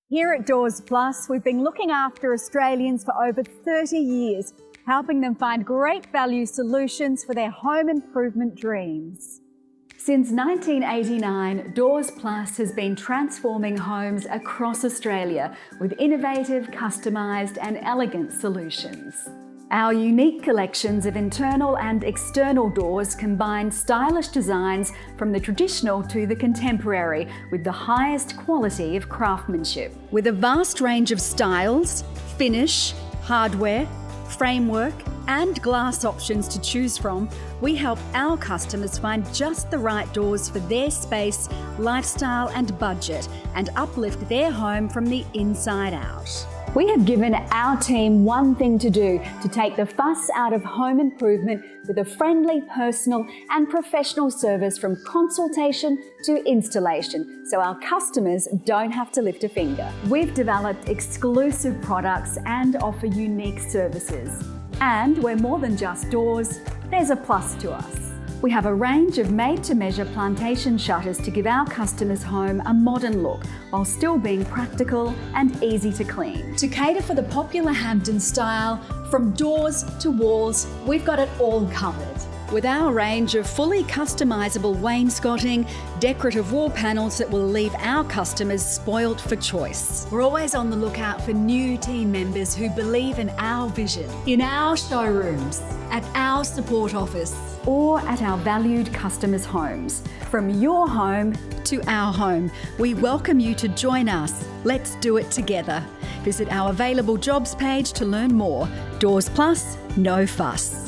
Here at Doors Plus, we've been looking after Australians for over 30 years, helping them find great value solutions for their home improvement dreams. Since 1989, Doors Plus has been transforming homes across Australia with innovative, customised and elegant solutions. Our unique collections of internal and external doors combine stylish designs from the traditional to the contemporary with the highest quality of craftsmanship. With a vast range of styles, finish, hardware, framework and glass options to choose from, we help our customers find just the right doors for their space, lifestyle and budget, and uplift their home from the inside out. We have given our team one thing to do to take the fuss out of home improvement with a friendly, personal and professional service from consultation to installation, so our customers don't have to lift a finger. We've developed exclusive products and offer unique services. And we're more than just doors, there's a plus to us. We have a range of made-to-measure plantation shutters to give our customers' home a modern look while still being practical and easy to clean. To cater for the popular Hampton style, from doors to walls, we've got it all covered. With our range of fully customisable wainscoting, decorative wall panels that will leave our customers spoilt for choice. We're always on the lookout for new team members who believe in our vision. In our showrooms, at our support office, or at our valued customers' homes. From your home to our home, we welcome you to join us. Let's do it together. Visit our available jobs page to learn more. Doors Plus, no fuss.